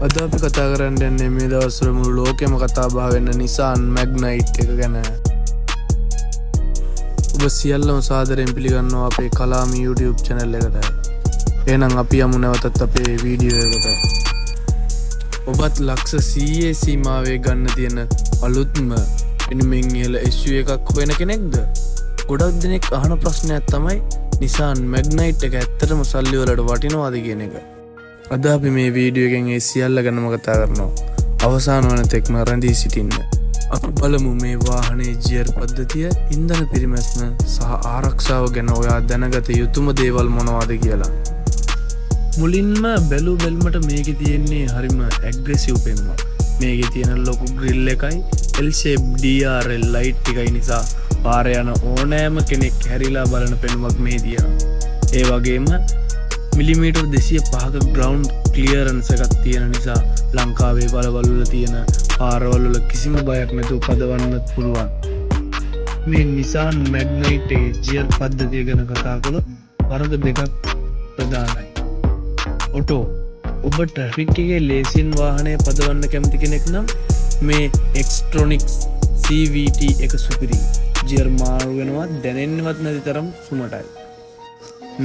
අද අපි කතා කරන්න යන්නේ මේ දවස්වල මුළු ලෝකෙම කතා බහ වෙන Nissan Magnite එක ගැන. ඔබ සියල්ලම සාදරයෙන් පිළිගන්නවා අපේ කලාමි YouTube channel එකට. එහෙනම් අපි යමු නැවතත් අපේ වීඩියෝ එකට. ඔබත් ලක්ෂ 100 සීමාවේ ගන්න තියෙන අලුත්ම එනිමින් ඉහළ SUV එකක් හොයන කෙනෙක්ද? ගොඩක් දෙනෙක් අහන ප්‍රශ්නයක් තමයි Nissan Magnite එක ඇත්තටම සල්ලි වලට වටිනවද කියන එක. අද අපි මේ වීඩියෝ එකෙන් ඒ සියල්ල ගැනම කතා කරනවා. අවසාන වන තෙක්ම රැඳී සිටින්න. අපි බලමු මේ වාහනේ GR පද්ධතිය, ඉන්ධන පිරිමැස්ම සහ ආරක්ෂාව ගැන ඔයා දැනගත යුතුම දේවල් මොනවද කියලා. මුලින්ම බැලු බැල්මට මේකේ තියෙන්නේ හරිම ඇග්‍රෙසිව් පෙනුමක්. මේකේ තියෙන ලොකු ග්‍රිල් එකයි L-shape DRL ලයිට් එකයි නිසා පාරේ යන ඕනෑම කෙනෙක් හැරිලා බලන පෙනුමක් මේ තියෙනවා. ඒ වගේම මිලිමීටර් 205ක ග්‍රවුන්ඩ් ක්ලියරන්ස් එකක් තියෙන නිසා ලංකාවේ බලවල් වල තියෙන පාරවල් වල කිසිම බයක් නැතුව පදවන්නත් පුළුවන්. මේ Nissan Magnite GR පද්ධතිය ගැන කතා කළොත් වරද දෙකක් ප්‍රධානයි. ඔටෝ, ඔබ ට්‍රැෆික් එකේ ලේසියෙන් වාහනය පදවන්න කැමති කෙනෙක් නම් මේ Xtronics CVT එක සුපිරි. GR මාරු වෙනවා දැනෙන්නවත් නැති තරම් සුමටයි.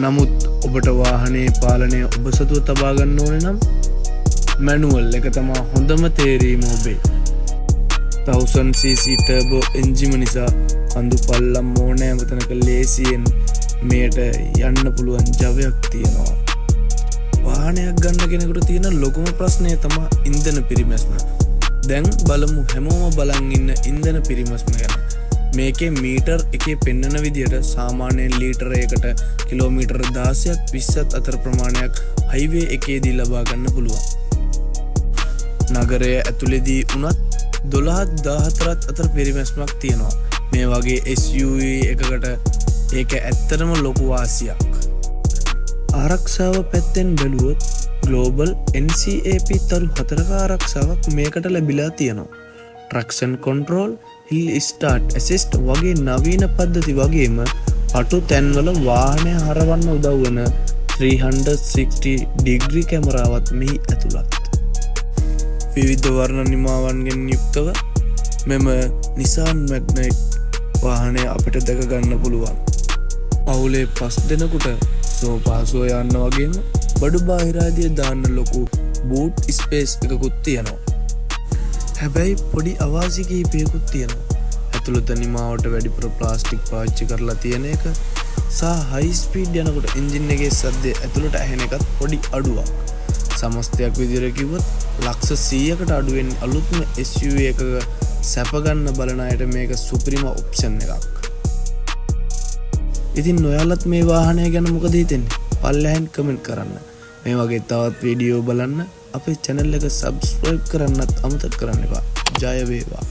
නමුත් ඔබට වාහනේ පාලනය ඔබ සතුව තබා ගන්න ඕනේ නම් මැනුවල් එක තමයි හොඳම තේරීම ඔබේ. 1000cc ටර්බෝ එන්ජිම නිසා කඳු පල්ලම් ඕනෑම තැනක ලේසියෙන් මෙයට යන්න පුළුවන් ජවයක් තියෙනවා. වාහනයක් ගන්න කෙනෙකුට තියෙන ලොකුම ප්‍රශ්නය තමයි ඉන්ධන පිරිමැස්ම. දැන් බලමු හැමෝම බලන් ඉන්න ඉන්ධන පිරිමැස්ම ගැන. මේකේ මීටර් එකේ පෙන්නන විදියට සාමාන්‍යයෙන් ලීටර එකකට කිලෝමීටර් 16ක් 20ක් අතර ප්‍රමාණයක් හයිවේ එකේදී ලබා ගන්න පුළුවන්. නගරය ඇතුළේදී වුණත් 12ක් 14ක් අතර පරිමැස්මක් තියෙනවා. මේ වගේ SUV එකකට ඒක ඇත්තටම ලොකු වාසියක්. ආරක්ෂාව පැත්තෙන් බැලුවොත් ග්ලෝබල් NCAP තරු 4ක ආරක්ෂාවක් මේකට ලැබිලා තියෙනවා. traction control, hill start assist වගේ නවීන පද්ධති වගේම අටු තැන්වල වාහනය හරවන්න උදව් වෙන 360 degree කැමරාවත් මෙහි ඇතුළත්. විවිධ වර්ණ නිමාවන්ගෙන් යුක්තව මෙම Nissan Magnite වාහනය අපිට දැක ගන්න පුළුවන්. පවුලේ 5 දෙනෙකුට සෝපාසෝ යන්න වගේම බඩු බාහිරාදිය දාන්න ලොකු boot space එකකුත් තියෙනවා. හැබැයි පොඩි අවාසි කිහිපයකුත් තියෙනවා. ඇතුළත නිමාවට වැඩිපුර ප්ලාස්ටික් පාවිච්චි කරලා තියෙන එක සහ හයි ස්පීඩ් යනකොට එන්ජින් එකේ ශබ්දය ඇතුළට ඇහෙන එකත් පොඩි අඩුවක්. සමස්තයක් විදිහට කිව්වොත් ලක්ෂ 100කට අඩුවෙන් අලුත්ම SUV එකක සැප ගන්න බලන අයට මේක සුපිරිම ඔප්ෂන් එකක්. ඉතින් ඔයාලත් මේ වාහනය ගැන මොකද හිතන්නේ? පල්ලෙහෙන් කමෙන්ට් කරන්න. මේ වගේ තවත් වීඩියෝ බලන්න අපේ channel එක subscribe කරන්නත් අමතක කරන්න එපා. ජය වේවා.